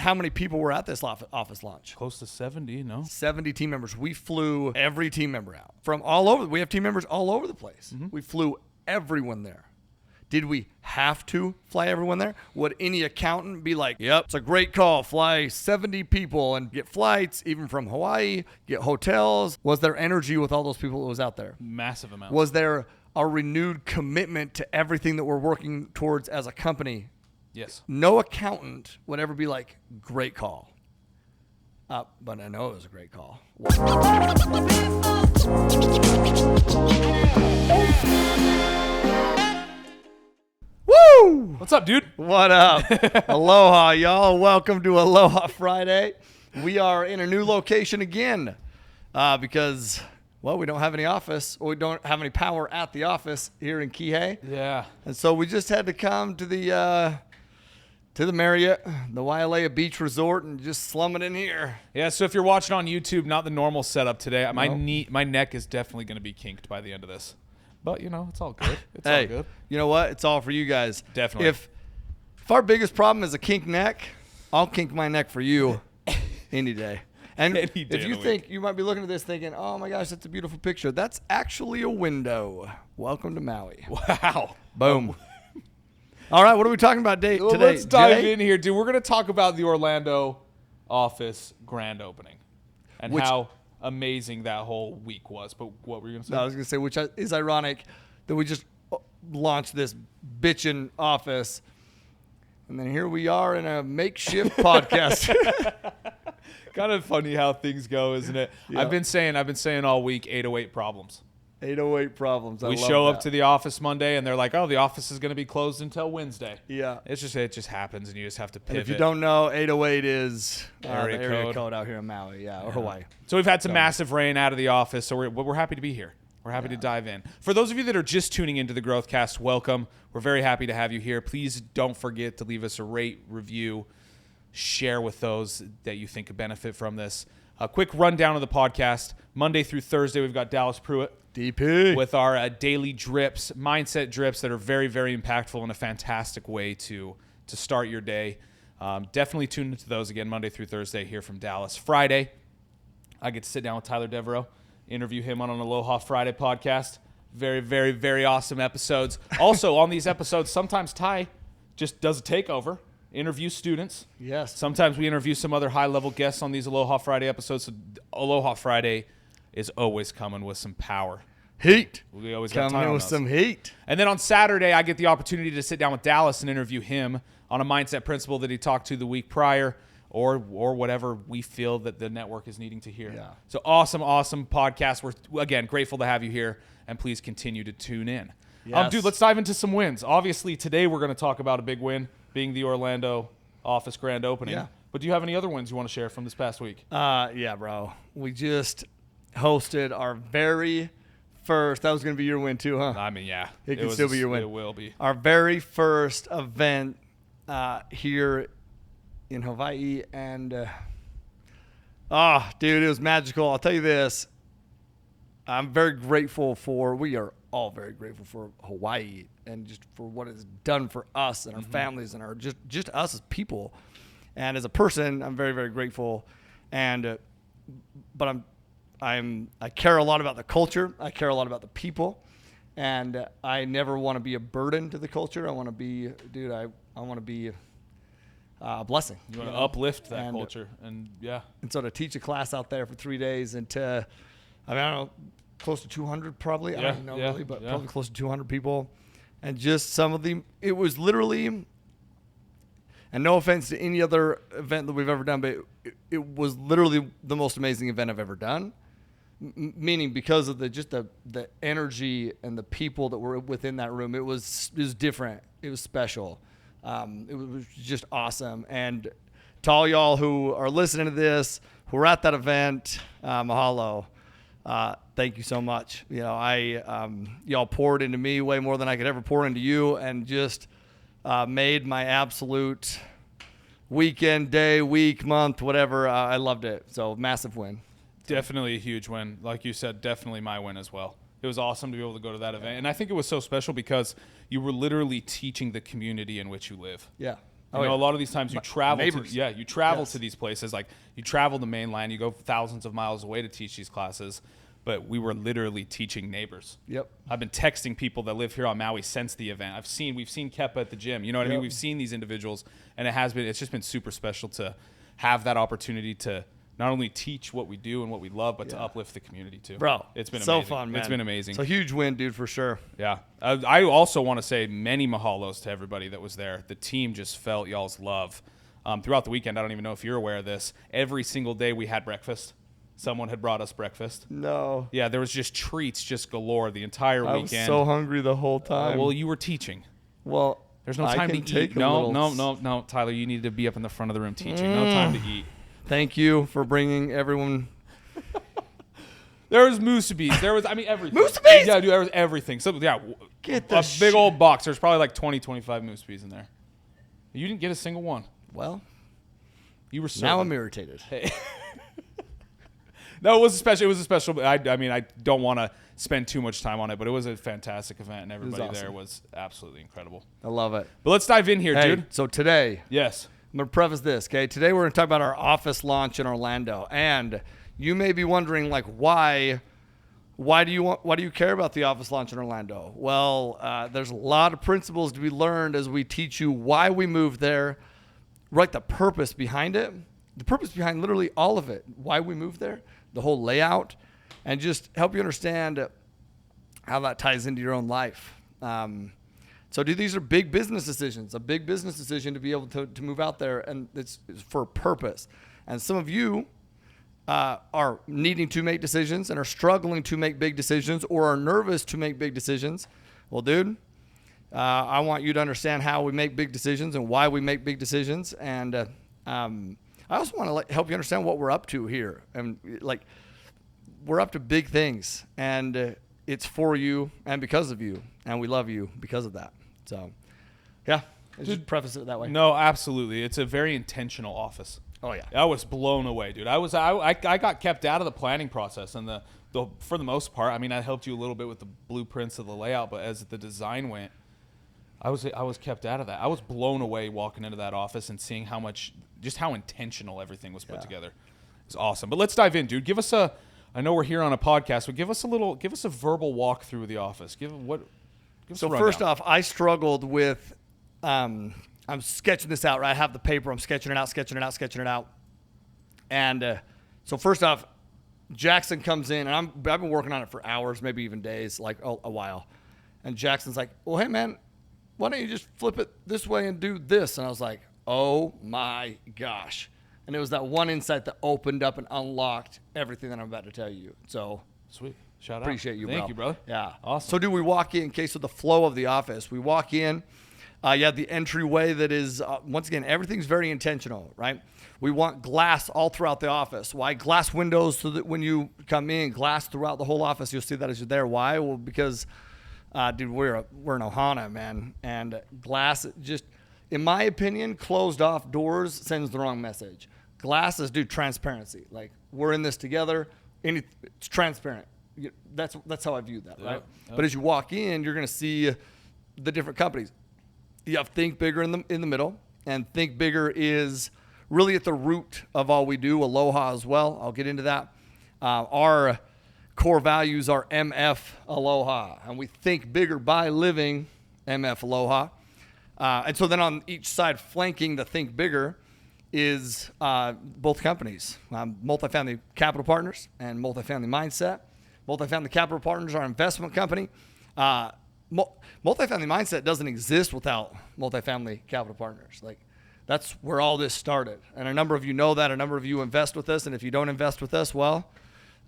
how many people were at this office launch? Close to 70, no? 70 team members. We flew every team member out from all over. We have team members all over the place. We flew everyone there. Did we have to fly everyone there? Would any accountant be like, yep, it's a great call. Fly 70 people and get flights, even from Hawaii, get hotels. Was there energy with all those people that was out there? Massive amount. Was there a renewed commitment to everything that we're working towards as a company? Yes. No accountant would ever be like, great call. But I know it was a great call. Woo! What's up, dude? What up? Aloha, y'all. Welcome to Aloha Friday. We are in a new location again because, well, we don't have any office, or we don't have any power at the office here in Kihei. Yeah. And so we just had to come to the Marriott, the Wailea Beach Resort, and just slum it in here. Yeah, so if you're watching on YouTube, not the normal setup today. My neck is definitely going to be kinked by the end of this. But, it's all good. It's all good. You know what? It's all for you guys. Definitely. If our biggest problem is a kink neck, I'll kink my neck for you any day. And Any day if you think, you might be looking at this thinking, oh my gosh, that's a beautiful picture. That's actually a window. Welcome to Maui. Wow. Boom. All right, what are we talking about today? Let's dive Jay? in here, dude. We're going to talk about the Orlando office grand opening and how amazing that whole week was. But what were you going to say? No, I was going to say, which is ironic that we just launched this bitchin' office, and then here we are in a makeshift podcast. Kind of funny how things go, isn't it? Yeah. I've been saying all week 808 problems. 808 problems. We show up to the office Monday, and they're like, "Oh, the office is going to be closed until Wednesday." Yeah. It just happens, and you just have to pivot. And if you don't know, 808 is the Area area code. code out here in Maui, or Hawaii. So we've had some massive rain out of the office, so we're happy to be here. We're happy to dive in. For those of you that are just tuning into the Growthcast, welcome. We're very happy to have you here. Please don't forget to leave us a rate, review, share with those that you think could benefit from this. A quick rundown of the podcast. Monday through Thursday, we've got Dallas Pruitt. DP. With our daily drips, mindset drips that are very, very impactful and a fantastic way to start your day. Definitely tune into those again Monday through Thursday here from Dallas. Friday, I get to sit down with Tyler Devereaux, interview him on an Aloha Friday podcast. Very, very, very awesome episodes. Also, on these episodes, sometimes Ty just does a takeover, interview students. Yes. Sometimes we interview some other high-level guests on these Aloha Friday episodes. So Aloha Friday is always coming with some power. Heat. We always got Coming time in on with those. some heat. And then on Saturday, I get the opportunity to sit down with Dallas and interview him on a mindset principle that he talked to the week prior, or whatever we feel that the network is needing to hear. Yeah. So awesome podcast. We're, again, grateful to have you here, and please continue to tune in. Yes. Dude, let's dive into some wins. Obviously, today we're going to talk about a big win, being the Orlando office grand opening. Yeah. But do you have any other wins you want to share from this past week? Yeah, bro. We just hosted our very first. That was going to be your win too, huh? I mean, yeah. It can still be your win. It will be. Our very first event here in Hawaii, and dude, it was magical. I'll tell you this. I'm very grateful we are all very grateful for Hawaii and just for what it's done for us and our families and our just us as people. And as a person, I'm very, very grateful. And but I care a lot about the culture. I care a lot about the people. And I never want to be a burden to the culture. I want to be, dude, I want to be a blessing. You want to uplift that culture. And so to teach a class out there for 3 days and to, I don't know, close to 200 probably. I don't know really, but probably close to 200 people. And just some of it was literally, and no offense to any other event that we've ever done, but it was literally the most amazing event I've ever done. Meaning because of the energy and the people that were within that room, it was different. It was special. It was just awesome. And to all y'all who are listening to this, who were at that event, mahalo. Thank you so much. Y'all poured into me way more than I could ever pour into you, and just made my absolute weekend, day, week, month, whatever. I loved it. So massive win. Definitely a huge win. Like you said, definitely my win as well. It was awesome to be able to go to that event. And I think it was so special because you were literally teaching the community in which you live. Yeah. You know, a lot of these times you travel Yes. to these places. Like you travel the mainland, you go thousands of miles away to teach these classes, but we were literally teaching neighbors. Yep. I've been texting people that live here on Maui since the event. We've seen Kepa at the gym. You know what I mean? We've seen these individuals, and it's just been super special to have that opportunity to not only teach what we do and what we love, but to uplift the community too. Bro, it's been so amazing. fun, man. It's been amazing. It's a huge win, dude, for sure. Yeah. I also want to say many mahalos to everybody that was there. The team just felt y'all's love throughout the weekend. I don't even know if you're aware of this. Every single day we had breakfast. Someone had brought us breakfast. No. Yeah, there was just treats just galore the entire weekend. I was so hungry the whole time. Well, you were teaching. Well, there's no time to eat. No, Tyler, you need to be up in the front of the room teaching. No time to eat. Thank you for bringing everyone. There was musubis. There was, everything. Musubis? Yeah, dude, there was everything. So, yeah, Get the big old box. There's probably like 20, 25 musubis in there. You didn't get a single one. Well, you were so now I'm irritated. Hey. No, it was a special. I don't want to spend too much time on it, but it was a fantastic event, and everybody there was absolutely incredible. I love it. But let's dive in here, dude. So today, yes, I'm going to preface this, okay? Today we're going to talk about our office launch in Orlando. And you may be wondering, like, why do you care about the office launch in Orlando? Well, there's a lot of principles to be learned as we teach you why we moved there, right? The purpose behind it, the purpose behind literally all of it, why we moved there, the whole layout, and just help you understand how that ties into your own life. So these are big business decisions, a big business decision to be able to move out there, and it's for a purpose. And some of you are needing to make decisions and are struggling to make big decisions or are nervous to make big decisions. Well, dude, I want you to understand how we make big decisions and why we make big decisions. And I also want to help you understand what we're up to here. And like, we're up to big things, and it's for you and because of you, and we love you because of that. So, yeah, just preface it that way. No, absolutely. It's a very intentional office. Oh yeah, I was blown away, dude. I got kept out of the planning process, and for the most part, I helped you a little bit with the blueprints of the layout, but as the design went, I was kept out of that. I was blown away walking into that office and seeing how intentional everything was put together. It's awesome. But let's dive in, dude. I know we're here on a podcast, but give us a verbal walkthrough of the office. So first off, I struggled with, I'm sketching this out, right? I have the paper, I'm sketching it out. And so first off, Jackson comes in, and I've been working on it for hours, maybe even days, like a while. And Jackson's like, well, hey man, why don't you just flip it this way and do this? And I was like, oh my gosh. And it was that one insight that opened up and unlocked everything that I'm about to tell you. So sweet. Shout out. Appreciate you, bro. Thank you, brother. Yeah. Awesome. So do we walk in case of the flow of the office? We walk in. The entryway that is, once again, everything's very intentional, right? We want glass all throughout the office. Why? Glass windows so that when you come in, glass throughout the whole office, you'll see that as you're there. Why? Well, because, dude, we're in Ohana, man. And glass just, in my opinion, closed off doors sends the wrong message. Glass is, dude, transparency. Like, we're in this together. It's transparent. That's how I view that, right? Yep. But as you walk in, you're going to see the different companies. You have Think Bigger in the middle, and Think Bigger is really at the root of all we do. Aloha as well. I'll get into that. Our core values are MF Aloha, and we think bigger by living MF Aloha. And so then on each side, flanking the Think Bigger, is both companies, Multifamily Capital Partners and Multifamily Mindset. Multifamily Capital Partners are our investment company. Multifamily Mindset doesn't exist without Multifamily Capital Partners. Like, that's where all this started. And a number of you know that. A number of you invest with us. And if you don't invest with us, well,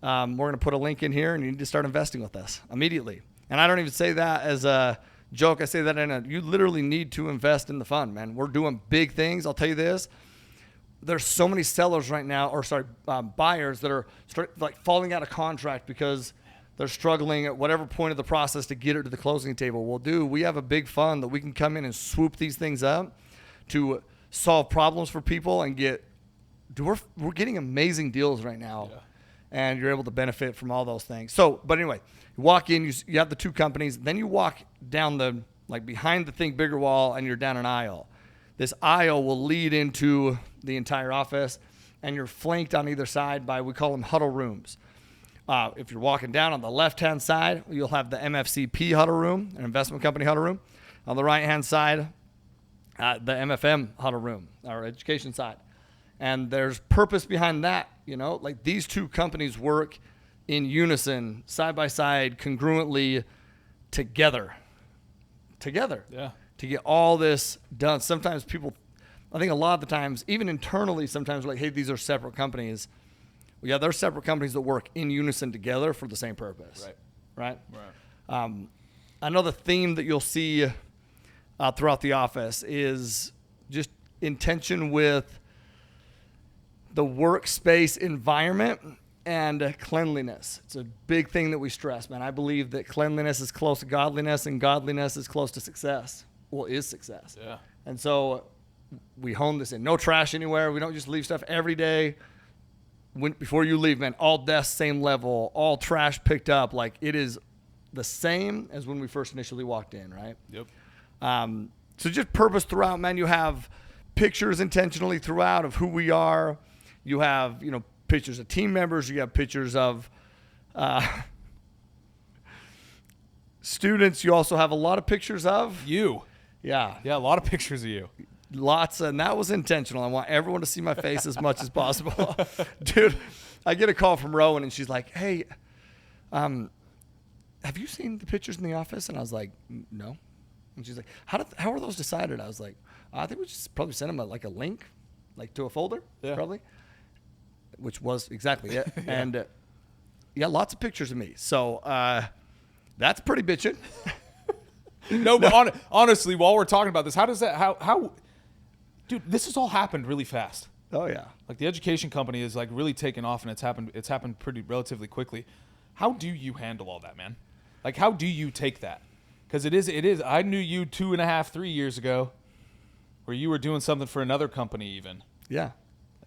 we're going to put a link in here, and you need to start investing with us immediately. And I don't even say that as a joke. I say that you literally need to invest in the fund, man. We're doing big things. I'll tell you this. There's so many sellers right now, buyers that are falling out of contract because they're struggling at whatever point of the process to get it to the closing table. Well, dude, we have a big fund that we can come in and swoop these things up to solve problems for people and we're getting amazing deals right now. Yeah. And you're able to benefit from all those things. So, but anyway, you walk in, you have the two companies, then you walk down behind the Think Bigger wall, and you're down an aisle. this aisle will lead into the entire office, and you're flanked on either side by, we call them huddle rooms. If you're walking down on the left-hand side, you'll have the MFCP huddle room, an investment company huddle room. On the right-hand side, the MFM huddle room, our education side. And there's purpose behind that, like these two companies work in unison, side by side, congruently, together. Yeah. To get all this done. Sometimes people, I think a lot of the times, even internally, sometimes we're like, hey, these are separate companies. Well, yeah, they're separate companies that work in unison together for the same purpose. Right. Another theme that you'll see throughout the office is just intention with the workspace environment and cleanliness. It's a big thing that we stress, man. I believe that cleanliness is close to godliness, and godliness is close to success. Well, is success. Yeah. And so we hone this in. No trash anywhere. We don't just leave stuff every day. Before you leave, man, all desks, same level, all trash picked up. Like, it is the same as when we first initially walked in, right? Yep. So just purpose throughout, man. You have pictures intentionally throughout of who we are. You have, pictures of team members. You have pictures of students. You also have a lot of pictures of you. Yeah, a lot of pictures of you. Lots, and that was intentional. I want everyone to see my face as much as possible. Dude, I get a call from Rowan, and she's like, hey, have you seen the pictures in the office? And I was like, no. And she's like, how are those decided? I was like, I think we just probably send them a link, like to a folder, probably, which was exactly it. Yeah. And lots of pictures of me. So that's pretty bitchin'. No, but honestly, while we're talking about this, how, dude, this has all happened really fast. Oh yeah. Like, the education company is like really taken off, and it's happened pretty relatively quickly. How do you handle all that, man? Like, how do you take that? Because it is. I knew you 2.5, 3 years ago, where you were doing something for another company even. Yeah.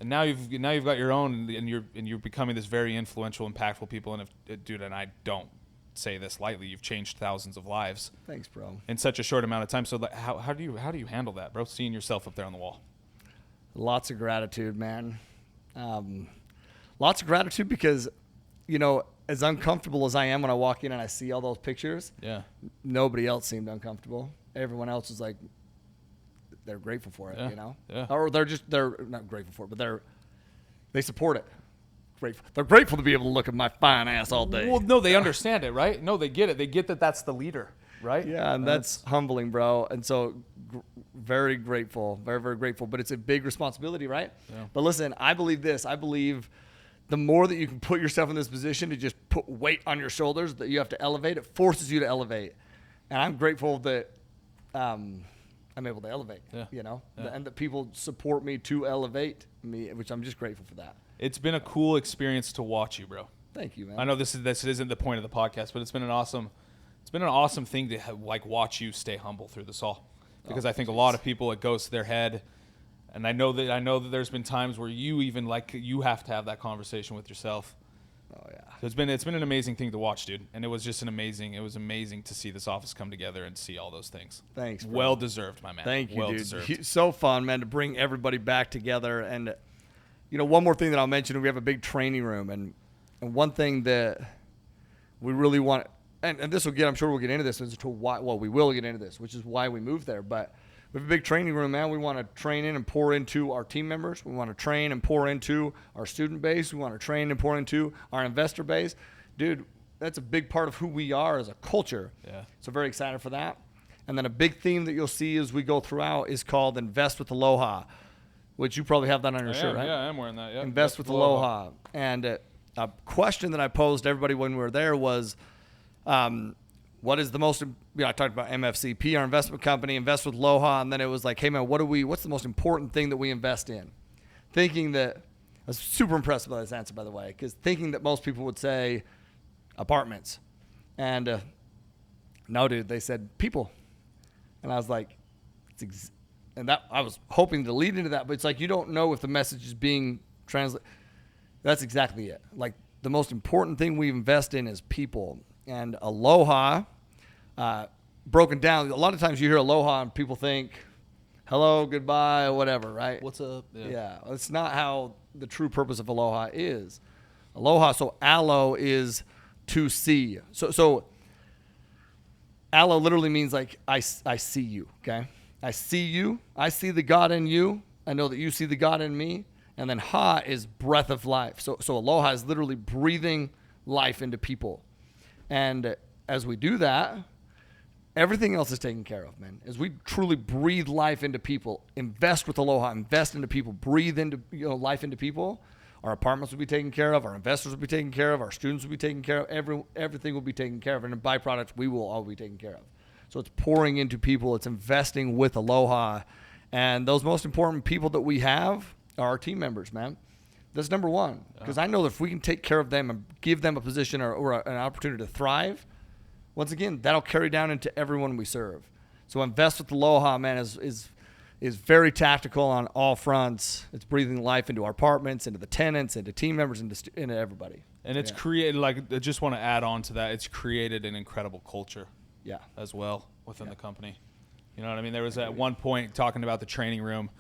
And now you've got your own, and you're becoming this very influential, impactful people. And dude, and I don't say this lightly, you've changed thousands of lives. Thanks, bro. In such a short amount of time. So how do you handle that, bro? Seeing yourself up there on the wall. Lots of gratitude, man. Lots of gratitude because, as uncomfortable as I am when I walk in and I see all those pictures, nobody else seemed uncomfortable. Everyone else was like, they're grateful for it, Yeah. Or they're not grateful for it, but they support it. Grateful. They're grateful to be able to look at my fine ass all day. Well, no, they understand it, right? No, they get it. They get that that's the leader, right? Yeah, and that's humbling, bro. And so very grateful, very, very grateful. But it's a big responsibility, right? Yeah. But listen, I believe this. I believe the more that you can put yourself in this position to just put weight on your shoulders that you have to elevate, it forces you to elevate. And I'm grateful that I'm able to elevate, and that people support me to elevate me, which I'm just grateful for that. It's been a cool experience to watch you, bro. Thank you, man. I know this isn't the point of the podcast, but it's been an awesome thing to watch you stay humble through this all, because I think a lot of people, it goes to their head, and I know that there's been times where you even you have to have that conversation with yourself. Oh yeah. So it's been an amazing thing to watch, dude, and it was amazing to see this office come together and see all those things. Thanks, bro. Well deserved, my man. Thank you, well dude. deserved. So fun, man, to bring everybody back together. And one more thing that I'll mention, we have a big training room, and one thing that we really want, and this I'm sure we'll get into this as to why. Well, we will get into this, which is why we moved there. But we have a big training room, man. We want to train in and pour into our team members. We want to train and pour into our student base. We want to train and pour into our investor base. Dude, that's a big part of who we are as a culture. Yeah. So very excited for that. And then a big theme that you'll see as we go throughout is called Invest with Aloha, which you probably have that on your shirt, right? Yeah, I am wearing that. Yeah. Invest with Aloha. And a question that I posed to everybody when we were there was, what is the most, I talked about MFCP, our investment company, Invest with Aloha, and then it was like, hey man, what's the most important thing that we invest in? Thinking that, I was super impressed by this answer, by the way, because thinking that most people would say apartments. And no, dude, they said people. And I was like, and that I was hoping to lead into that, but it's like, you don't know if the message is being translated. That's exactly it. Like, the most important thing we invest in is people. And Aloha, broken down, a lot of times you hear Aloha and people think hello, goodbye, whatever, right? What's up? Yeah. It's not how the true purpose of aloha is. Aloha, so alo is to see. So alo literally means like I see you, okay? I see you. I see the God in you. I know that you see the God in me. And then ha is breath of life. So aloha is literally breathing life into people. And as we do that, everything else is taken care of, man. As we truly breathe life into people, invest with aloha, invest into people, breathe into life into people, our apartments will be taken care of, our investors will be taken care of, our students will be taken care of, everything will be taken care of, and in byproducts, we will all be taken care of. So it's pouring into people, it's investing with aloha, and those most important people that we have are our team members, man. That's number one, because I know that if we can take care of them and give them a position or an opportunity to thrive, once again, that'll carry down into everyone we serve. So invest with aloha, man, is very tactical on all fronts. It's breathing life into our apartments, into the tenants, into team members, into everybody. And it's created, like, I just want to add on to that, it's created an incredible culture as well within the company. You know what I mean? There was at one point talking about the training room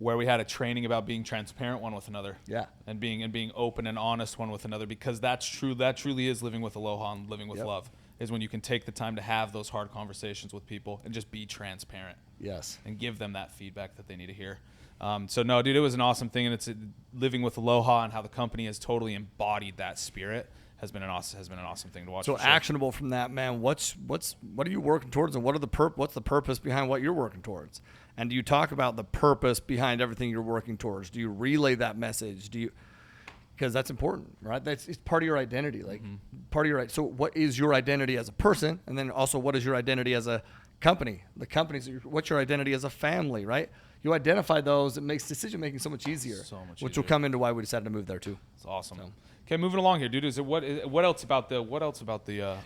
where we had a training about being transparent one with another. Yeah. And being open and honest one with another, because that's true. That truly is living with aloha and living with love, is when you can take the time to have those hard conversations with people and just be transparent. Yes. And give them that feedback that they need to hear. So no, dude, it was an awesome thing, and it's living with aloha and how the company has totally embodied that spirit has been an awesome thing to watch. So actionable from that, man. What are you working towards, and what's the purpose behind what you're working towards? And do you talk about the purpose behind everything you're working towards? Do you relay that message? Because that's important, right? It's part of your identity, like part of your. So what is your identity as a person, and then also what is your identity as a company? The companies. What's your identity as a family, right? You identify those, it makes decision making so much easier. Which will come into why we decided to move there too. It's awesome. So. Okay, moving along here, dude. What else about the?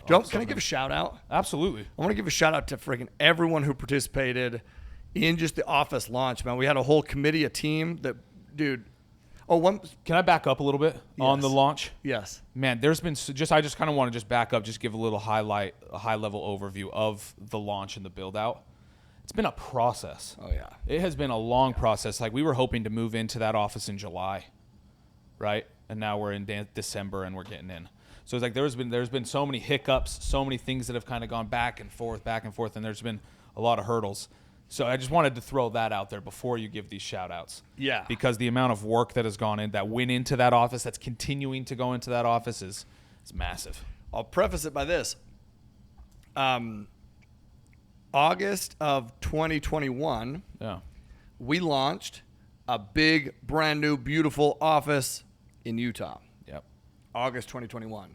Can I give a shout out? Absolutely. I want to give a shout out to freaking everyone who participated in just the office launch, man. We had a whole committee, a team that, dude. Can I back up a little bit on the launch? Yes. Man, there's been I just kind of want to just back up, just give a little high level overview of the launch and the build out. It's been a process. Oh yeah. It has been a long process. Like, we were hoping to move into that office in July, right? And now we're in December and we're getting in. So it's like there's been so many hiccups, so many things that have kind of gone back and forth, and there's been a lot of hurdles. So I just wanted to throw that out there before you give these shout outs. Yeah. Because the amount of work that has gone in, that went into that office, that's continuing to go into that office is massive. I'll preface it by this. August of 2021, we launched a big, brand new, beautiful office in Utah. Yep. August 2021.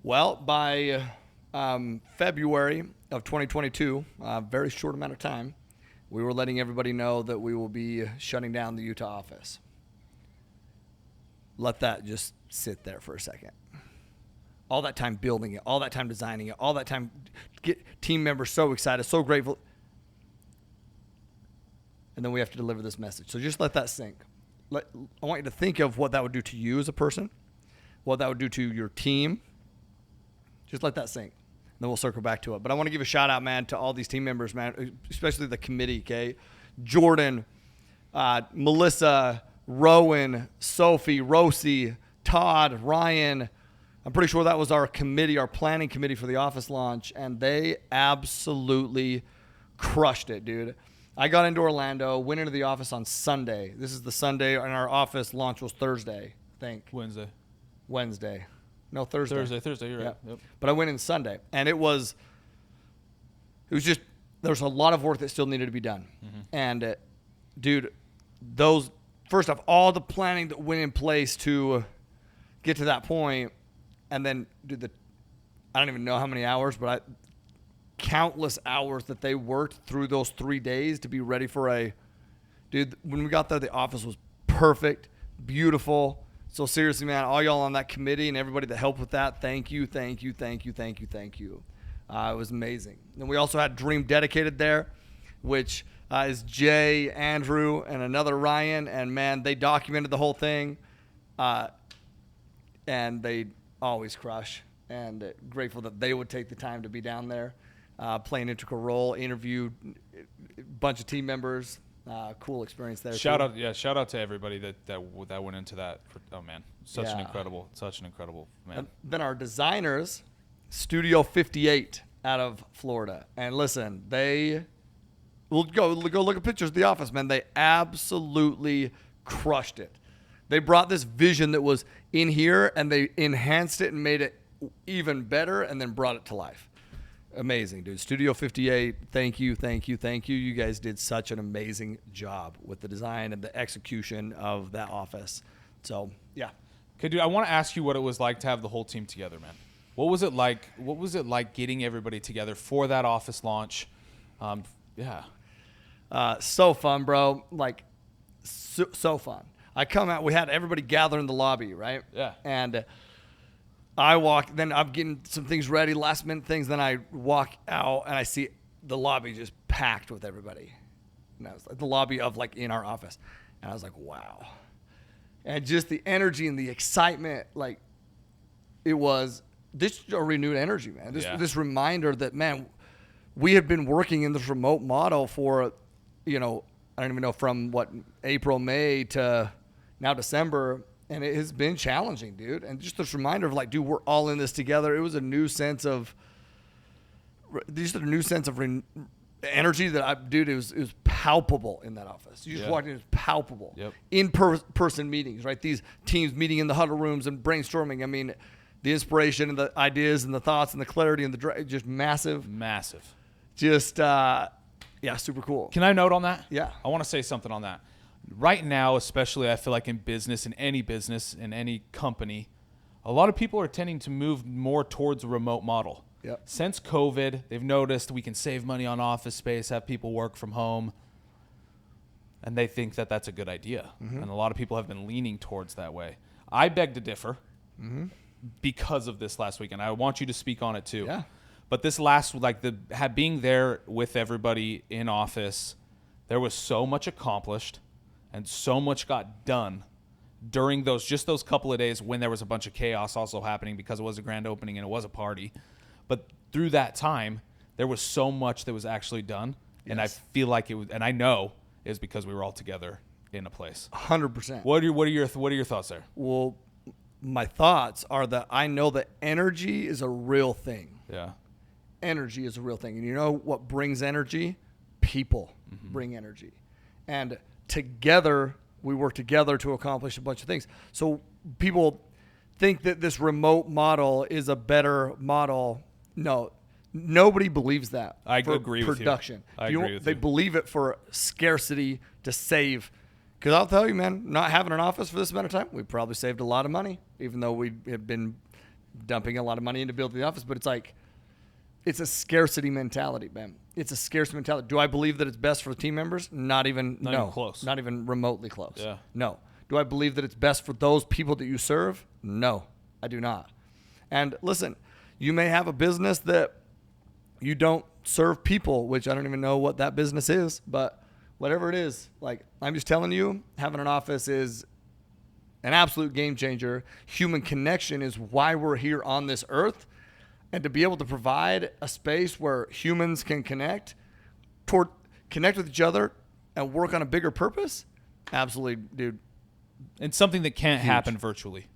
Well, by February of 2022, a very short amount of time, we were letting everybody know that we will be shutting down the Utah office. Let that just sit there for a second. All that time building it, all that time designing it, all that time get team members so excited, so grateful. And then we have to deliver this message. So just let that sink. I want you to think of what that would do to you as a person, what that would do to your team. Just let that sink. Then we'll circle back to it. But I want to give a shout out, man, to all these team members, man, especially the committee, okay? Jordan, Melissa, Rowan, Sophie, Rosie, Todd, Ryan. I'm pretty sure that was our committee, our planning committee for the office launch, and they absolutely crushed it, dude. I got into Orlando, went into the office on Sunday. This is the Sunday, and our office launch was Thursday, I think. Wednesday. No, Thursday. Thursday, you're right. Yep. But I went in Sunday, and it was just, there's a lot of work that still needed to be done. Mm-hmm. And, dude, first off, all the planning that went in place to get to that point, and then, dude, I don't even know how many hours, but countless hours that they worked through those 3 days to be ready for dude, when we got there, the office was perfect, beautiful. So seriously, man, all y'all on that committee and everybody that helped with that, thank you. It was amazing. And we also had Dream Dedicated there, which is Jay, Andrew, and another Ryan. And, man, they documented the whole thing. And they always crush. And grateful that they would take the time to be down there. play an integral role, interview a bunch of team members. Cool experience there. Shout out to everybody that went into that. Oh man, such an incredible man. And then our designers, Studio 58 out of Florida, and listen, we'll go look at pictures of the office, man. They absolutely crushed it. They brought this vision that was in here, and they enhanced it and made it even better, and then brought it to life. Amazing, dude. Studio 58, thank you. You guys did such an amazing job with the design and the execution of that office. So, yeah. Okay, dude, I want to ask you what it was like to have the whole team together, man. What was it like getting everybody together for that office launch? So fun, bro. Like, so fun. I come out, we had everybody gather in the lobby, right? Yeah. And I walk, then I'm getting some things ready, last minute things. Then I walk out and I see the lobby just packed with everybody. And I was like, the lobby of like in our office. And I was like, wow. And just the energy and the excitement, like it was this a renewed energy, man. This reminder that, man, we had been working in this remote model for, I don't even know, from April, May to now December. And it has been challenging, dude. And just this reminder of like, dude, we're all in this together. It was a new sense of energy that it was palpable in that office. You just walked in, it was palpable. Yep. In-person meetings, right? These teams meeting in the huddle rooms and brainstorming. I mean, the inspiration and the ideas and the thoughts and the clarity and just massive. Just, super cool. Can I note on that? Yeah. I want to say something on that. Right now, especially, I feel like in business, in any company, a lot of people are tending to move more towards a remote model. Yep. Since COVID, they've noticed we can save money on office space, have people work from home, and they think that that's a good idea. Mm-hmm. And a lot of people have been leaning towards that way. I beg to differ because of this last weekend. I want you to speak on it too. Yeah. But this being there with everybody in office, there was so much accomplished and so much got done during those couple of days when there was a bunch of chaos also happening because it was a grand opening and it was a party. But through that time, there was so much that was actually done. Yes. And I feel like it was, and I know it was because we were all together in a place. 100%. What are your thoughts there? Well, my thoughts are that I know that energy is a real thing. Yeah. Energy is a real thing. And you know what brings energy? People bring energy. And together, we work together to accomplish a bunch of things. So people think that this remote model is a better model. No, nobody believes that. I agree with you. Production. I agree with you. They believe it for scarcity to save. Because I'll tell you, man, not having an office for this amount of time, we probably saved a lot of money, even though we have been dumping a lot of money into building the office. But it's like, it's a scarcity mentality, man. It's a scarcity mentality. Do I believe that it's best for the team members? Not even close. Not even remotely close. Yeah. No. Do I believe that it's best for those people that you serve? No, I do not. And listen, you may have a business that you don't serve people, which I don't even know what that business is, but whatever it is, like I'm just telling you, having an office is an absolute game changer. Human connection is why we're here on this earth. And to be able to provide a space where humans can connect with each other and work on a bigger purpose, absolutely, dude. And something that can't happen virtually.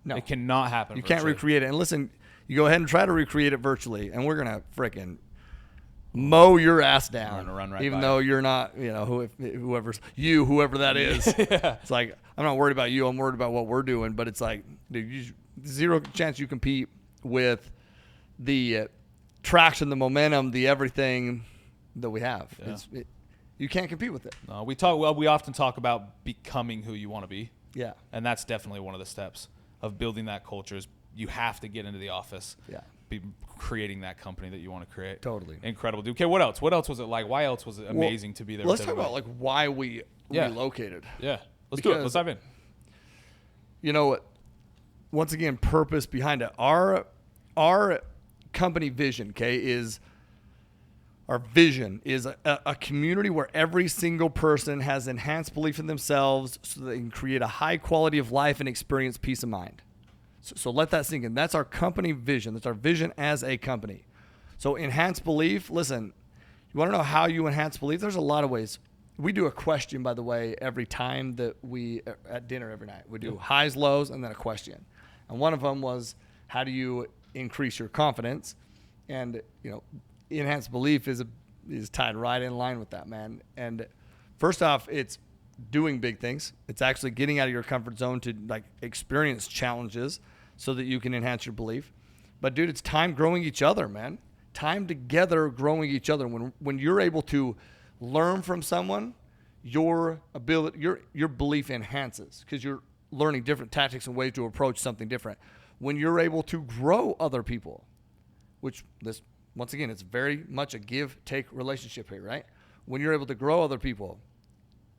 No. It cannot happen You virtually. can't recreate it. And listen, you go ahead and try to recreate it virtually, and we're going to freaking mow your ass down. Run right even by though it. you're not, whoever that is. Yeah. It's like, I'm not worried about you. I'm worried about what we're doing. But it's like, dude, zero chance you compete with the traction, the momentum, the everything that we have. Yeah. You can't compete with it. No, we often talk about becoming who you want to be. Yeah. And that's definitely one of the steps of building that culture is you have to get into the office. Yeah. Be creating that company that you want to create. Totally. Incredible. Dude. Okay, what else? What else was it like? Why else was it amazing to be there? Let's with talk about everybody? like why we relocated. Yeah. Let's do it. Let's dive in. You know what? Once again, purpose behind it. Our company vision, is our vision is a community where every single person has enhanced belief in themselves so they can create a high quality of life and experience peace of mind. So let that sink in. That's our company vision. That's our vision as a company. So enhance belief. Listen, you want to know how you enhance belief? There's a lot of ways. We do a question, by the way, every time that we at dinner every night. We do highs, lows, and then a question. And one of them was, how do you increase your confidence? And enhance belief is tied right in line with that, man. And first off, it's doing big things. It's actually getting out of your comfort zone to like experience challenges so that you can enhance your belief. But dude, it's time growing each other, man. Time together growing each other. When you're able to learn from someone, your belief enhances because you're learning different tactics and ways to approach something different. When you're able to grow other people, which this, once again, it's very much a give-take relationship here, right? When you're able to grow other people,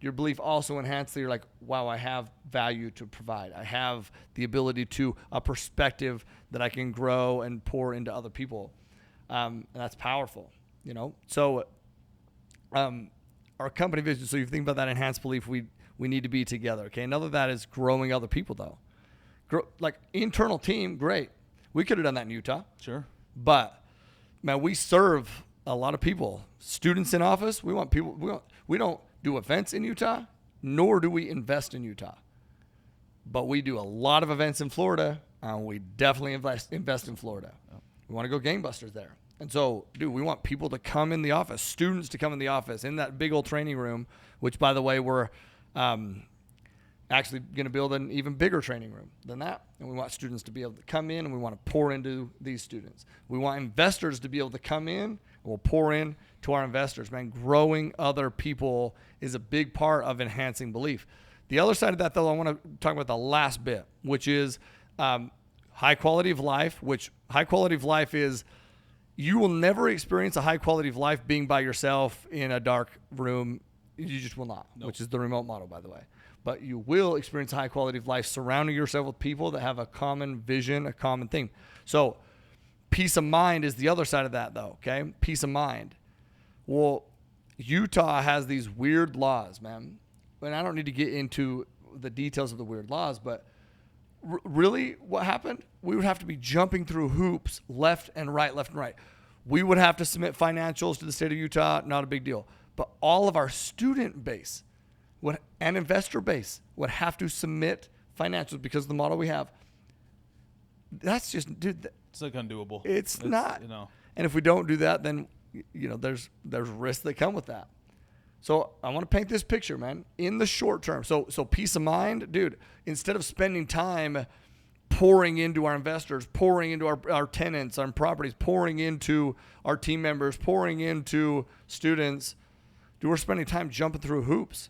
your belief also enhances. You're like, wow, I have value to provide. I have the ability to a perspective that I can grow and pour into other people. And that's powerful, So our company vision, so you think about that enhanced belief, we need to be together, okay? Another of that is growing other people, though. Like internal team, great. We could have done that in Utah. Sure. But, man, we serve a lot of people. Students in office, we want people. We don't do events in Utah, nor do we invest in Utah. But we do a lot of events in Florida, and we definitely invest in Florida. We want to go gangbusters there. And so, dude, we want people to come in the office, students to come in the office, in that big old training room, which, by the way, we're actually going to build an even bigger training room than that. And we want students to be able to come in, and we want to pour into these students. We want investors to be able to come in, and we'll pour in to our investors. Man, growing other people is a big part of enhancing belief. The other side of that, though, I want to talk about the last bit, which is high quality of life, which high quality of life is you will never experience a high quality of life being by yourself in a dark room. You just will not, which is the remote model, by the way. But you will experience a high quality of life surrounding yourself with people that have a common vision, a common thing. So peace of mind is the other side of that, though, okay? Peace of mind. Well, Utah has these weird laws, man. And I don't need to get into the details of the weird laws, but really what happened? We would have to be jumping through hoops left and right. We would have to submit financials to the state of Utah, not a big deal. But all of our student base and investor base would have to submit financials because of the model we have. That's just, dude. It's like undoable. It's not. And if we don't do that, then there's risks that come with that. So I want to paint this picture, man, in the short term. So peace of mind, dude, instead of spending time pouring into our investors, pouring into our tenants, our properties, pouring into our team members, pouring into students, dude, we're spending time jumping through hoops.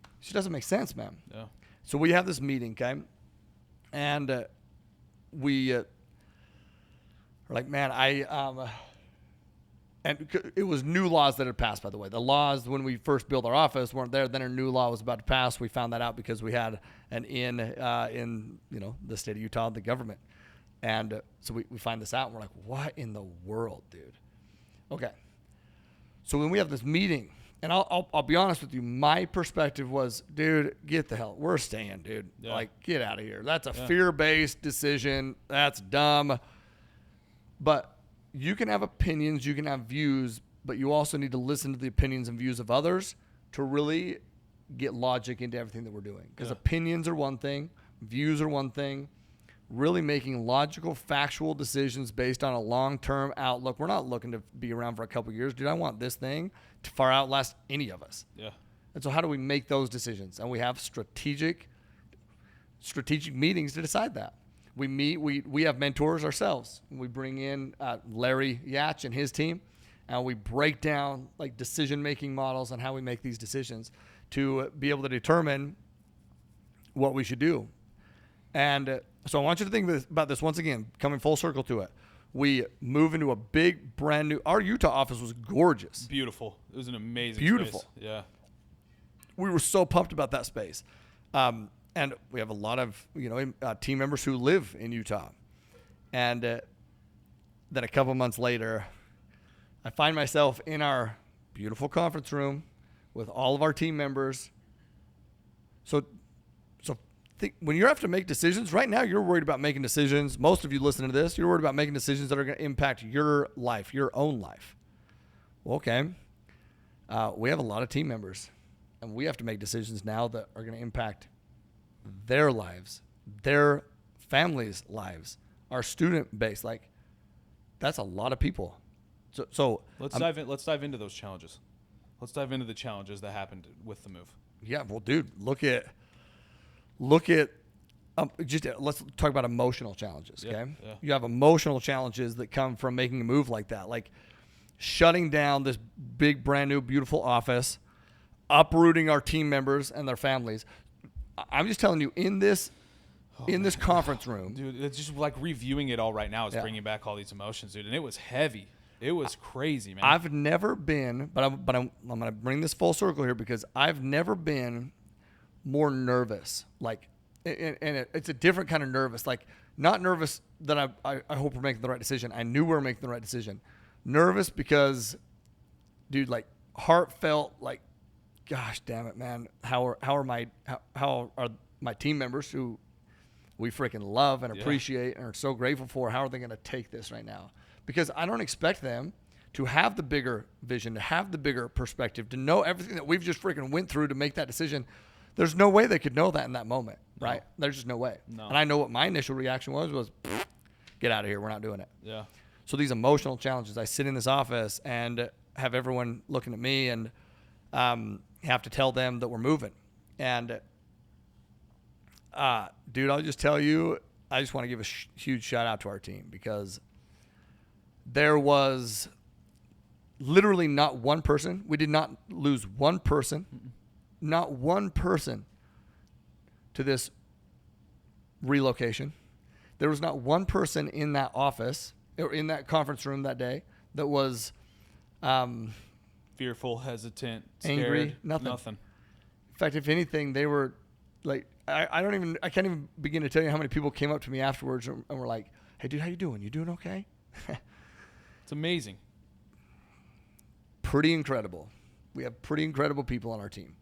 It just doesn't make sense, man. Yeah. So we have this meeting, okay? And we are like, man, and it was new laws that had passed, by the way. The laws when we first built our office weren't there. Then a new law was about to pass. We found that out because we had an in the state of Utah, the government. And so we find this out, and we're like, what in the world, dude? Okay. So when we have this meeting, and I'll be honest with you, my perspective was, dude, get the hell. We're staying, dude. Yeah. Like, get out of here. That's a fear-based decision. That's dumb. But you can have opinions, you can have views, but you also need to listen to the opinions and views of others to really get logic into everything that we're doing. Because opinions are one thing, views are one thing. Really making logical, factual decisions based on a long-term outlook. We're not looking to be around for a couple of years. Dude, I want this thing to far outlast any of us. Yeah. And so how do we make those decisions? And we have strategic meetings to decide that. We meet, we have mentors ourselves. We bring in Larry Yatch and his team, and we break down like decision-making models on how we make these decisions to be able to determine what we should do. And so I want you to think about this once again, coming full circle to it. We move into a big, brand new, our Utah office was gorgeous. Beautiful. It was an amazing Beautiful. space. Yeah. We were so pumped about that space. And we have a lot of, team members who live in Utah. And then a couple months later, I find myself in our beautiful conference room with all of our team members. So when you have to make decisions right now, you're worried about making decisions. Most of you listening to this, you're worried about making decisions that are going to impact your life, your own life. Well, okay. We have a lot of team members, and we have to make decisions now that are going to impact their lives, their families' lives, our student base. Like, that's a lot of people. So let's dive into those challenges. Let's dive into the challenges that happened with the move. Yeah, well, dude, look at let's talk about emotional challenges. Okay, Yeah. You have emotional challenges that come from making a move like that, like shutting down this big, brand new, beautiful office, uprooting our team members and their families. I'm just telling you, in this conference room, dude, it's just like reviewing it all right now is bringing back all these emotions, dude, and it was heavy. It was crazy, man. I've never been, but I'm going to bring this full circle here because I've never been more nervous. Like, and it's a different kind of nervous. Like, not nervous that I hope we're making the right decision. I knew we were making the right decision. Nervous because, dude, like, heartfelt, like, gosh damn it, man. How are my team members who we freaking love and appreciate and are so grateful for, how are they going to take this right now? Because I don't expect them to have the bigger vision, to have the bigger perspective, to know everything that we've just freaking went through to make that decision. There's no way they could know that in that moment, right? There's just no way. No. And I know what my initial reaction was get out of here. We're not doing it. Yeah. So these emotional challenges, I sit in this office and have everyone looking at me and have to tell them that we're moving. And, dude, I'll just tell you, I just want to give a huge shout out to our team because there was literally not one person. We did not lose one person, not one person to this relocation. There was not one person in that office or in that conference room that day that was fearful, hesitant, scared, angry, nothing. In fact, if anything, they were like, I can't even begin to tell you how many people came up to me afterwards and were like, "Hey, dude, how you doing? You doing okay?" It's amazing. Pretty incredible. We have pretty incredible people on our team.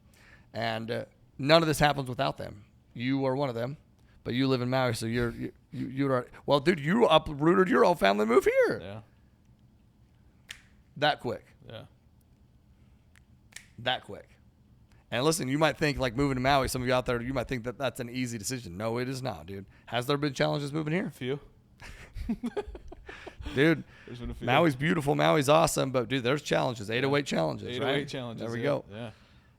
And none of this happens without them. You are one of them, but you live in Maui, so you're well, dude, you uprooted your whole family, move here. Yeah. That quick. Yeah. That quick. And listen, you might think like moving to Maui, some of you out there, you might think that that's an easy decision. No, it is not, dude. Has there been challenges moving here? A few. Dude, Maui's beautiful. Maui's awesome. But, dude, there's challenges. 808 challenges, 808 right? Challenges. There we go. Yeah.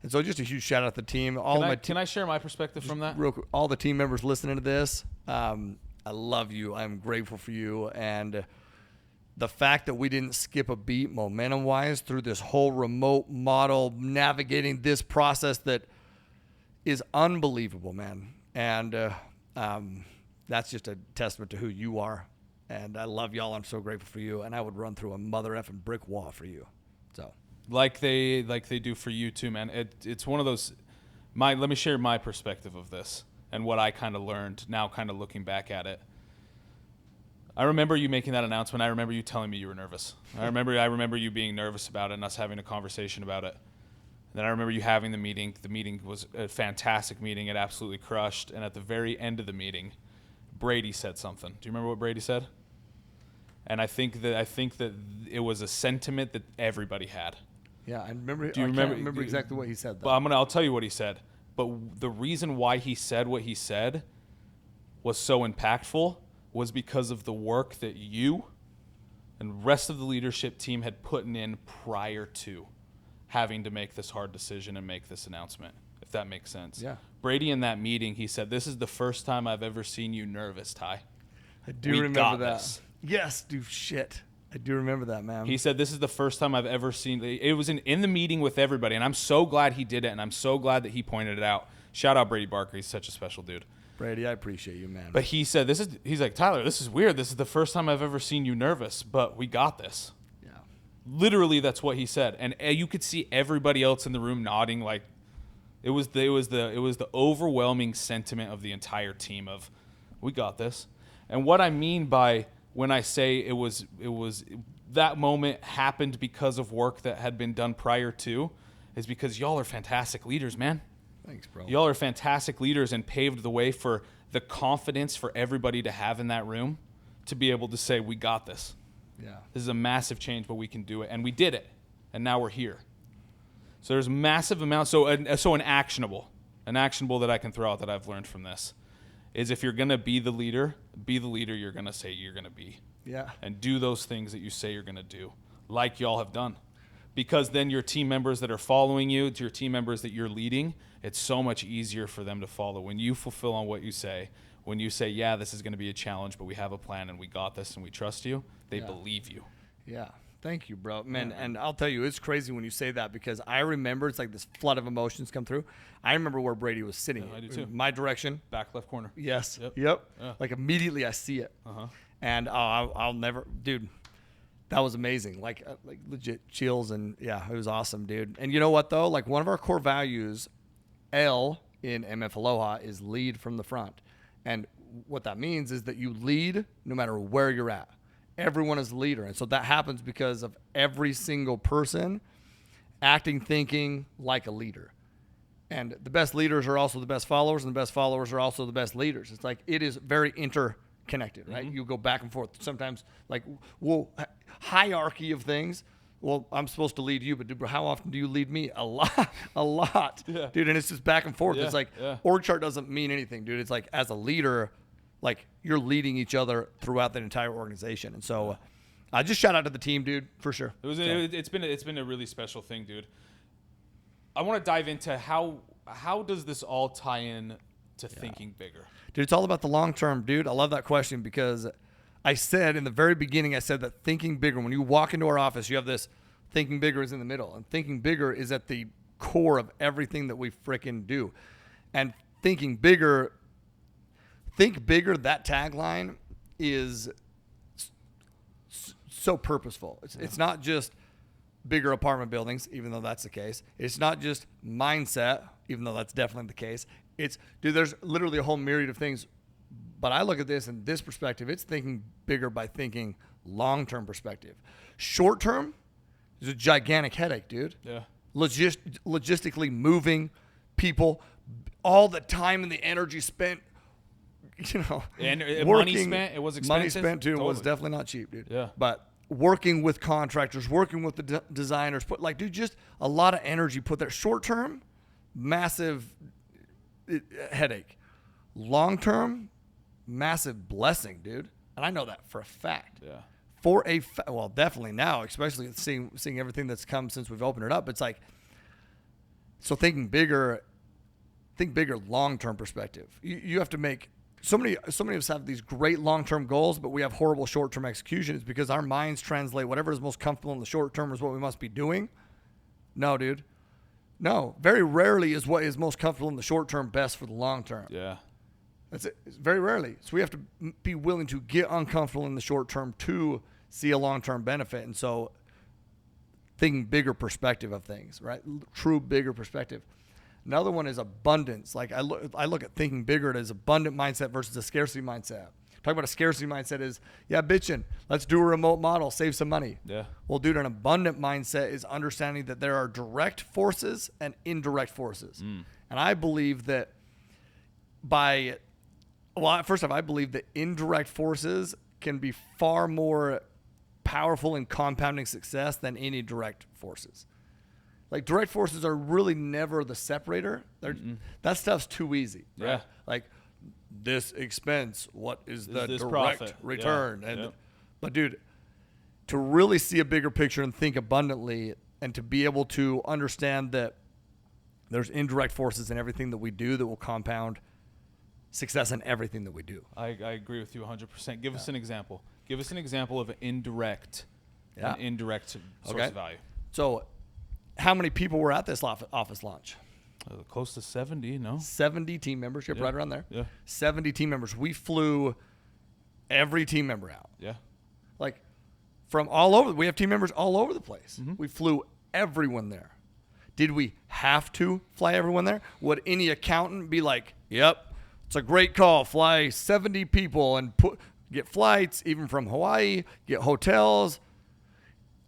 And so just a huge shout out to the team. Can I share my perspective from that? Real quick, all the team members listening to this, I love you. I'm grateful for you. And the fact that we didn't skip a beat momentum-wise through this whole remote model, navigating this process that is unbelievable, man. And that's just a testament to who you are. And I love y'all. I'm so grateful for you. And I would run through a mother effing brick wall for you. So, like they do for you too, man. It's one of those. Let me share my perspective of this and what I kind of learned now, kind of looking back at it. I remember you making that announcement. I remember you telling me you were nervous. I remember you being nervous about it and us having a conversation about it. And then I remember you having the meeting. The meeting was a fantastic meeting. It absolutely crushed. And at the very end of the meeting, Brady said something. Do you remember what Brady said? And I think that it was a sentiment that everybody had. Yeah, I remember. Do you remember exactly what he said, though. But I'll tell you what he said. But the reason why he said what he said was so impactful was because of the work that you and the rest of the leadership team had put in prior to having to make this hard decision and make this announcement, if that makes sense. Yeah. Brady, in that meeting, he said, "This is the first time I've ever seen you nervous, Ty." I do remember that. This. Yes, dude, shit. I do remember that, man. He said, "This is the first time I've ever seen." It was in the meeting with everybody, and I'm so glad he did it, and I'm so glad that he pointed it out. Shout out Brady Barker. He's such a special dude. Brady, I appreciate you, man. But he said, he's like, "Tyler, this is weird. This is the first time I've ever seen you nervous, but we got this." Yeah. Literally, that's what he said. And you could see everybody else in the room nodding. Like, it was the overwhelming sentiment of the entire team of, we got this. And what I mean by when I say it was that moment happened because of work that had been done prior to, is because y'all are fantastic leaders, man. Thanks, bro. Y'all are fantastic leaders and paved the way for the confidence for everybody to have in that room to be able to say, we got this. Yeah. This is a massive change, but we can do it. And we did it. And now we're here. So there's massive amounts. So an actionable that I can throw out that I've learned from this is if you're going to be the leader you're going to say you're going to be. Yeah. And do those things that you say you're going to do, like y'all have done. Because then your team members that are following you, to your team members that you're leading, it's so much easier for them to follow. When you fulfill on what you say, when you say, yeah, this is going to be a challenge, but we have a plan and we got this and we trust you, they believe you. Yeah. Thank you, bro. Man, and I'll tell you, it's crazy when you say that because I remember it's like this flood of emotions come through. I remember where Brady was sitting. Yeah, I do too. My direction. Back left corner. Yes. Yep. Yeah. Like immediately I see it. Uh-huh. And I'll never, dude, that was amazing. Like legit chills and yeah, it was awesome, dude. And you know what though? Like one of our core values, L in MF Aloha, is lead from the front. And what that means is that you lead no matter where you're at. Everyone is a leader. And so that happens because of every single person acting, thinking like a leader. And the best leaders are also the best followers, and the best followers are also the best leaders. It's like it is very interconnected, right? You go back and forth. Sometimes like, well, hierarchy of things. Well, I'm supposed to lead you, but dude, how often do you lead me? A lot, Yeah. dude. And it's just back and forth. Yeah, It's like org chart doesn't mean anything, dude. It's like as a leader, like you're leading each other throughout the entire organization. And so I just shout out to the team, dude, for sure. It's been a really special thing, dude. I want to dive into how does this all tie in to thinking bigger? Dude, it's all about the long term, dude. I love that question because I said in the very beginning, I said that thinking bigger, when you walk into our office, you have this thinking bigger is in the middle. And thinking bigger is at the core of everything that we frickin' do. And thinking bigger, think bigger, that tagline is so purposeful. It's not just bigger apartment buildings, even though that's the case. It's not just mindset, even though that's definitely the case. Dude, there's literally a whole myriad of things. But I look at this in this perspective. It's thinking bigger by thinking long-term perspective. Short-term is a gigantic headache, dude. Yeah. Logistically moving people, all the time and the energy spent, and working, money spent. It was expensive. Money spent too. Totally. Was definitely not cheap, dude. Yeah. But working with contractors, working with the designers, dude, just a lot of energy put there. Short-term, massive headache. Long-term, massive blessing, dude. And I know that for a fact. Yeah. Well, definitely now, especially seeing everything that's come since we've opened it up. It's like, so think bigger long-term perspective. You have to make so many of us have these great long-term goals, but we have horrible short-term execution. It's because our minds translate whatever is most comfortable in the short term is what we must be doing. No, dude. No, very rarely is what is most comfortable in the short term best for the long term. Yeah. That's it. It's very rarely. So we have to be willing to get uncomfortable in the short term to see a long-term benefit. And so thinking bigger perspective of things, right? True bigger perspective. Another one is abundance. Like I look at thinking bigger as abundant mindset versus a scarcity mindset. Talking about a scarcity mindset is, bitching. Let's do a remote model, save some money. Yeah. Well, dude, an abundant mindset is understanding that there are direct forces and indirect forces. And I believe that first off, I believe that indirect forces can be far more powerful in compounding success than any direct forces. Like direct forces are really never the separator. That stuff's too easy. Right? Yeah. Like this expense, what is the direct profit? return? Yeah. But dude, to really see a bigger picture and think abundantly and to be able to understand that there's indirect forces in everything that we do that will compound success in everything that we do. I agree with you 100%. Give us an example. Give us an example of an indirect source of value. So how many people were at this office launch? Close to 70, no? 70 team members. Yep, right around there. Yeah. 70 team members. We flew every team member out. Yeah. Like from all over. We have team members all over the place. We flew everyone there. Did we have to fly everyone there? Would any accountant be like, yep, it's a great call. Fly 70 people and get flights even from Hawaii, get hotels.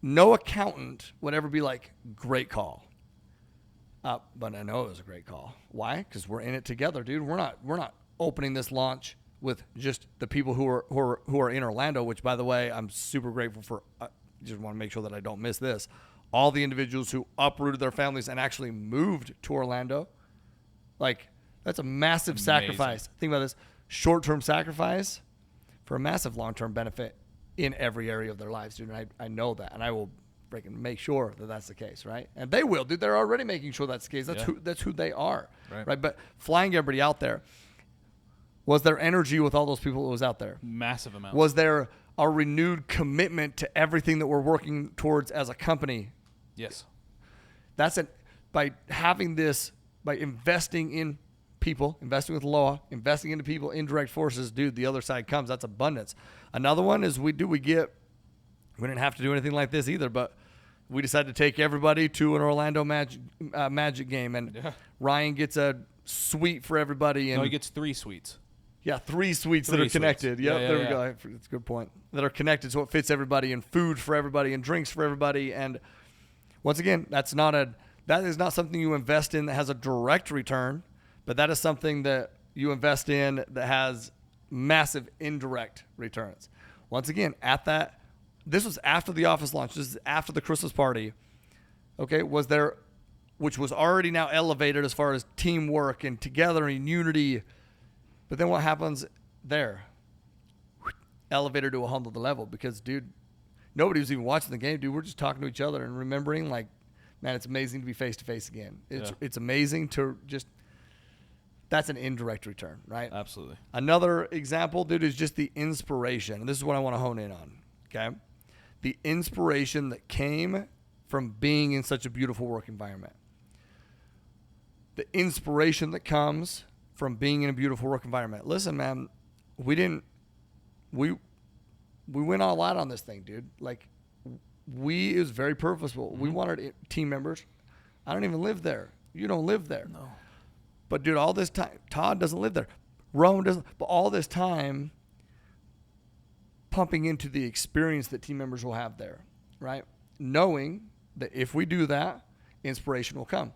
No accountant would ever be like, great call. But I know it was a great call. Why? Because we're in it together, dude. We're not opening this launch with just the people who are in Orlando, which, by the way, I'm super grateful for. Just want to make sure that I don't miss this. All the individuals who uprooted their families and actually moved to Orlando. Like, that's a massive sacrifice. Think about this. Short-term sacrifice for a massive long-term benefit in every area of their lives, dude. And I know that. And I will freaking make sure that that's the case, right? And they will, dude. They're already making sure that's the case. That's who they are, right? But flying everybody out there, was there energy with all those people that was out there? Massive amount. Was there a renewed commitment to everything that we're working towards as a company? Yes. By having this, by investing in people, investing with Aloha, investing into people, indirect forces, dude, the other side comes. That's abundance. Another one is we didn't have to do anything like this either, but we decided to take everybody to an Orlando Magic game, and Ryan gets a suite for everybody. And he gets 3 suites. Yeah, 3 suites that are connected. Yep, yeah, there we go. That's a good point. That are connected so it fits everybody, and food for everybody, and drinks for everybody. And once again, that is not something you invest in that has a direct return, but that is something that you invest in that has massive indirect returns. Once again, this was after the office launch. This is after the Christmas party. Okay, which was already now elevated as far as teamwork and together and unity. But then what happens there? Elevator to a whole other level, because, dude, nobody was even watching the game, dude. We're just talking to each other and remembering, like, man, it's amazing to be face to face again. It's amazing to just. That's an indirect return, right? Absolutely. Another example, dude, is just the inspiration. And this is what I want to hone in on. Okay, the inspiration that came from being in such a beautiful work environment. The inspiration that comes from being in a beautiful work environment. Listen, man, we went all out on this thing, dude. Like, it was very purposeful. Mm-hmm. We wanted team members. I don't even live there. You don't live there. No. But, dude, all this time, Todd doesn't live there. Rowan doesn't. But all this time pumping into the experience that team members will have there, right? Knowing that if we do that, inspiration will come.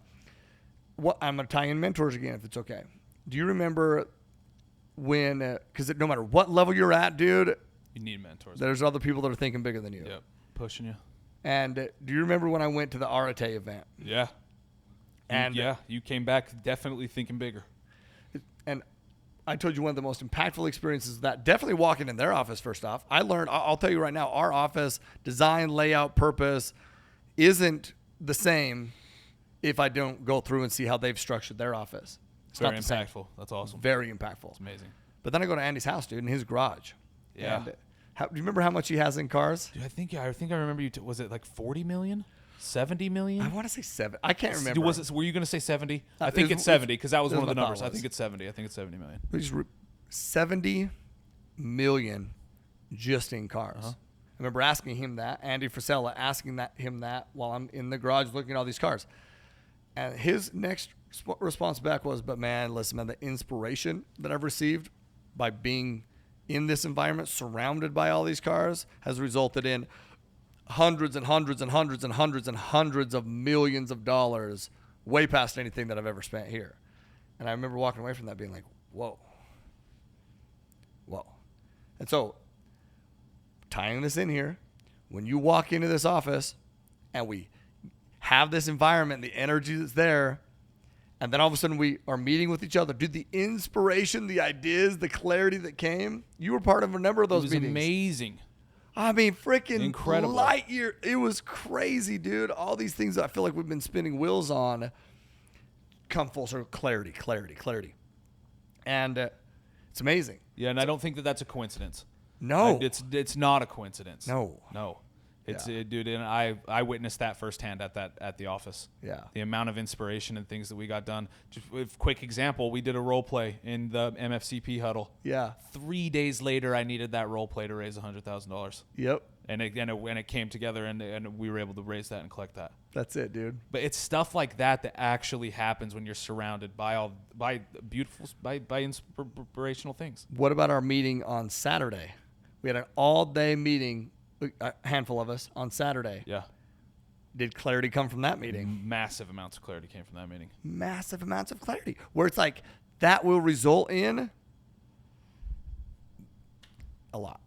I'm going to tie in mentors again, if it's okay. Do you remember when, because no matter what level you're at, dude, you need mentors. There's other people that are thinking bigger than you. Yep, pushing you. And do you remember when I went to the Arate event? Yeah. And you came back definitely thinking bigger. And I told you one of the most impactful experiences of that, definitely walking in their office first off. I learned, I'll tell you right now, our office design, layout, purpose isn't the same if I don't go through and see how they've structured their office. It's very not the impactful. same. That's awesome. Very impactful. It's amazing. But then I go to Andy's house, dude, in his garage. Yeah. And do you remember how much he has in cars? Dude, I think I remember you. Was it like 40 million? 70 million? I want to say 7. I can't remember. Were you going to say 70? I think it's 70 because that was one of the numbers. I think it's 70. I think it's 70 million. 70 million just in cars. Uh-huh. I remember asking him that, Andy Frisella asking him that while I'm in the garage looking at all these cars. And his next response back was, but man, listen, man, the inspiration that I've received by being in this environment surrounded by all these cars has resulted in hundreds and hundreds and hundreds and hundreds and hundreds of millions of dollars, way past anything that I've ever spent here. And I remember walking away from that being like, whoa. And so, tying this in here, when you walk into this office and we have this environment, the energy that's there, and then all of a sudden we are meeting with each other, dude, the inspiration, the ideas, the clarity that came, you were part of a number of those meetings. It was amazing. I mean, freaking incredible. Light year. It was crazy, dude. All these things that I feel like we've been spinning wheels on come full circle. Clarity. And it's amazing. Yeah, and I don't think that that's a coincidence. No. It's not a coincidence. No. It's dude, and I witnessed that firsthand at the office. Yeah. The amount of inspiration and things that we got done. Just a quick example, we did a role play in the MFCP huddle. Yeah. 3 days later, I needed that role play to raise $100,000. Yep. And it came together, and we were able to raise that and collect that. That's it, dude. But it's stuff like that actually happens when you're surrounded by inspirational things. What about our meeting on Saturday? We had an all-day meeting, a handful of us, on Saturday. Yeah. did clarity come from that meeting? Massive amounts of clarity came from that meeting. Massive amounts of clarity. Where it's like, that will result in a lot.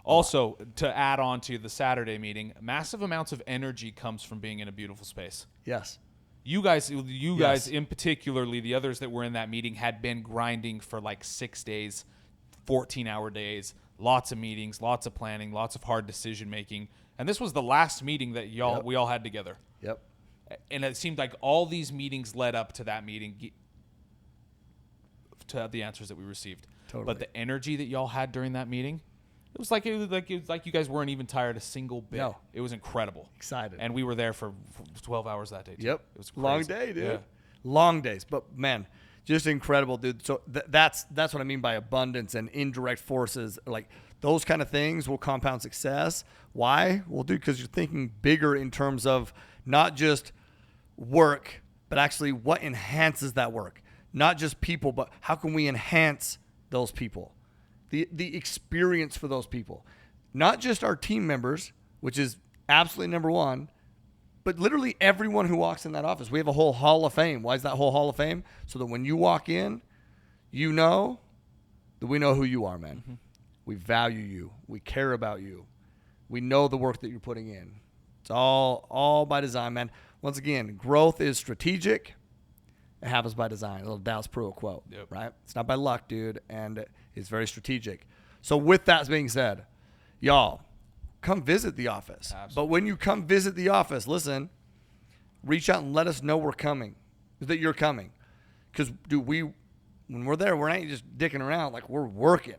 Also, to add on to the Saturday meeting, massive amounts of energy comes from being in a beautiful space. Yes. You guys in particularly, the others that were in that meeting had been grinding for like 6 days, 14-hour days, lots of meetings, lots of planning, lots of hard decision making. And this was the last meeting that we all had together. Yep. And it seemed like all these meetings led up to that meeting, to the answers that we received. Totally. But the energy that y'all had during that meeting, it was like you guys weren't even tired a single bit. No. It was incredible. Excited. And we were there for 12 hours that day, too. Yep. It was crazy. Long day, dude. Yeah. Long days. But, man, just incredible, dude. So that's what I mean by abundance and indirect forces. Like, those kind of things will compound success. Why? Well, dude, because you're thinking bigger in terms of not just work, but actually what enhances that work. Not just people, but how can we enhance those people? The experience for those people. Not just our team members, which is absolutely number one, but literally everyone who walks in that office. We have a whole hall of fame. Why is that whole hall of fame? So that when you walk in, you know that we know who you are, man. Mm-hmm. We value you. We care about you. We know the work that you're putting in. It's all by design, man. Once again, growth is strategic. It happens by design. A little Dallas Pruitt quote, right? It's not by luck, dude, and it's very strategic. So with that being said, y'all, come visit the office. Absolutely. But when you come visit the office, listen, reach out and let us know we're coming, that you're coming. Because, dude, when we're there, we're not just dicking around. Like, we're working.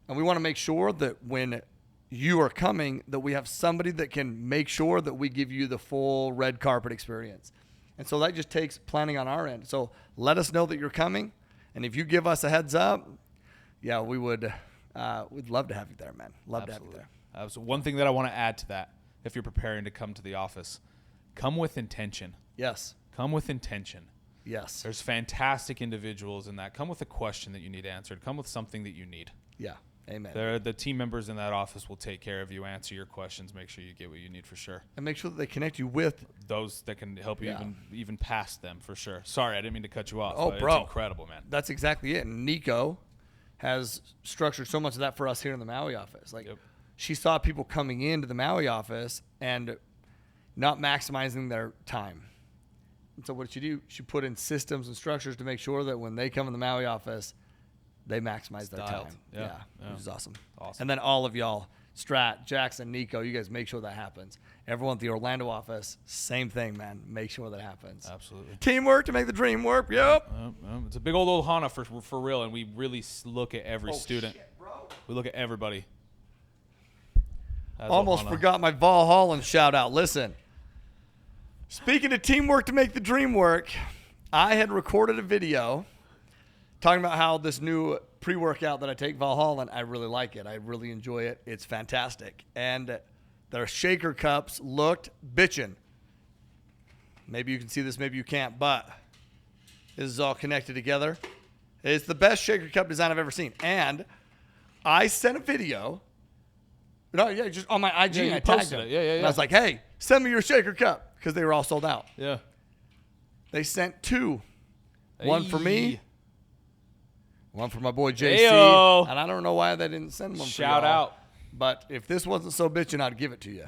And we want to make sure that when you are coming, that we have somebody that can make sure that we give you the full red carpet experience. And so that just takes planning on our end. So let us know that you're coming. And if you give us a heads up, yeah, we'd love to have you there, man. Love to have you there. So one thing that I want to add to that, if you're preparing to come to the office, come with intention. Yes. Come with intention. Yes. There's fantastic individuals in that. Come with a question that you need answered. Come with something that you need. Yeah. Amen. The team members in that office will take care of you, answer your questions, make sure you get what you need for sure. And make sure that they connect you with those that can help you even past them for sure. Sorry, I didn't mean to cut you off. Oh, bro. It's incredible, man. That's exactly it. And Nico has structured so much of that for us here in the Maui office. Like, she saw people coming into the Maui office and not maximizing their time. And so what did she do? She put in systems and structures to make sure that when they come in the Maui office, they maximize their time. Yeah. Which is awesome. And then all of y'all, Strat, Jackson, Nico, you guys make sure that happens. Everyone at the Orlando office, same thing, man. Make sure that happens. Absolutely. Teamwork to make the dream work. Yep. It's a big old Ohana for real, and we really look at every student. Shit, bro. We look at everybody. Almost forgot my Vol Holland shout out. Listen, speaking of teamwork to make the dream work, I had recorded a video talking about how this new pre-workout that I take, Val Holland, I really like it. I really enjoy it. It's fantastic. And their shaker cups looked bitchin'. Maybe you can see this, maybe you can't, but this is all connected together. It's the best shaker cup design I've ever seen. And I sent a video. No, yeah, just on my IG. Yeah, I tagged them. Yeah. And I was like, hey, send me your shaker cup, because they were all sold out. Yeah. They sent two. One for me. One for my boy JC, Ayo. And I don't know why they didn't send one. Shout for y'all. out. But if this wasn't so bitchin', I'd give it to you.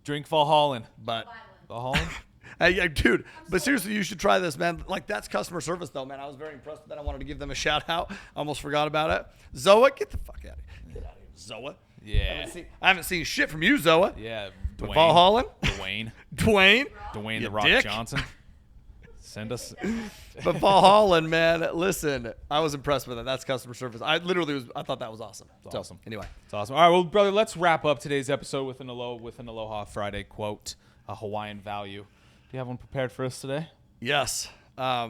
Drink Valhalla. But Valhalla? hey, dude, but seriously, you should try this, man. Like, that's customer service, though, man. I was very impressed with that. I wanted to give them a shout out. I almost forgot about it. Zoa, get the fuck out of here. Get out of here, Zoa. Yeah. I haven't seen shit from you, Zoa. Yeah. Dwayne. Paul Holland. Dwayne you the Rock dick. Johnson. Send us. But Paul Holland, man, listen, I was impressed with it. That's customer service. I thought that was awesome. It's awesome. Anyway. It's awesome. All right, well, brother, let's wrap up today's episode with an Aloha Friday quote, a Hawaiian value. Do you have one prepared for us today? Yes. I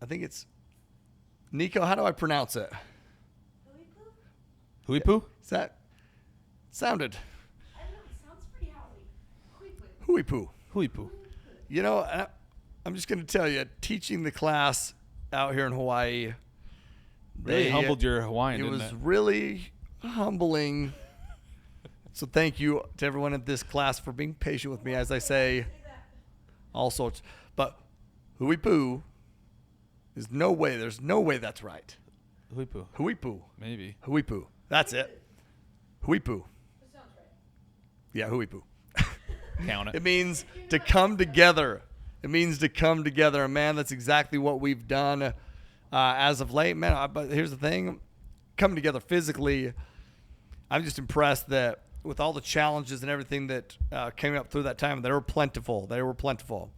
think it's Nico. How do I pronounce it? Huipu? Is that sounded? I don't know. It sounds pretty Howie. Huipu. Huipu. You know, I'm just going to tell you, teaching the class out here in Hawaii, Really humbled your Hawaiian, it didn't was it? really humbling So thank you to everyone in this class for being patient with me as I say all sorts. But hui poo is there's no way that's right. Hui poo. Hui poo. Maybe. Hui poo. That's it. Hui poo. That sounds right. Yeah, hui poo. Count it. It means to come together. It means to come together. And man, that's exactly what we've done as of late. Man, but here's the thing. Coming together physically, I'm just impressed that with all the challenges and everything that came up through that time, they were plentiful.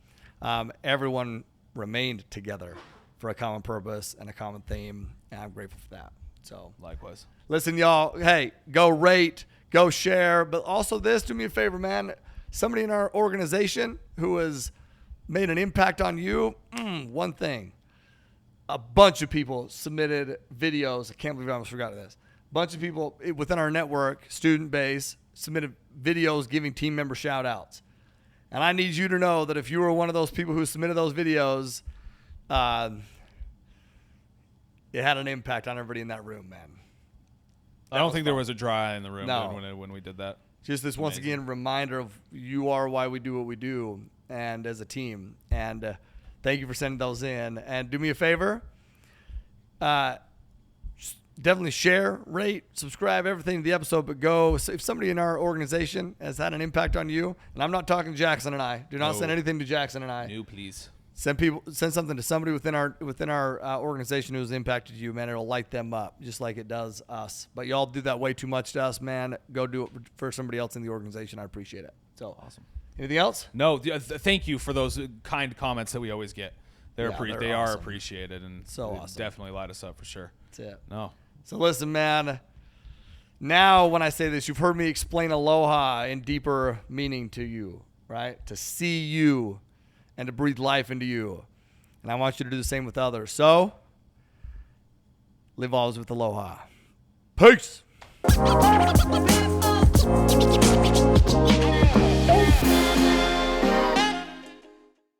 Everyone remained together for a common purpose and a common theme, and I'm grateful for that. So Likewise. listen, y'all, hey, go rate, go share, but also this, do me a favor, man. Somebody in our organization who has made an impact on you, one thing. A bunch of people submitted videos. I can't believe I almost forgot this. A bunch of people within our network, student base, submitted videos giving team member shout outs. And I need you to know that if you were one of those people who submitted those videos, it had an impact on everybody in that room, man. I don't think there was a dry eye in the room No. when we did that. Just this, once again, reminder of you are why we do what we do, and as a team. And thank you for sending those in. And do me a favor, definitely share, rate, subscribe, everything to the episode. But go, if somebody in our organization has had an impact on you, and I'm not talking Jackson and I. Do not send anything to Jackson and I. No, please. Send something to somebody within our organization who's impacted you, man. It'll light them up just like it does us. But y'all do that way too much to us, man. Go do it for somebody else in the organization. I appreciate it. So Awesome. Anything else? No, thank you for those kind comments that we always get. They are awesome. appreciated, and So they awesome. definitely light us up for sure. That's it. No. So listen, man. Now, when I say this, you've heard me explain aloha in deeper meaning to you, right? To see you and to breathe life into you. And I want you to do the same with others. So, live always with aloha. Peace.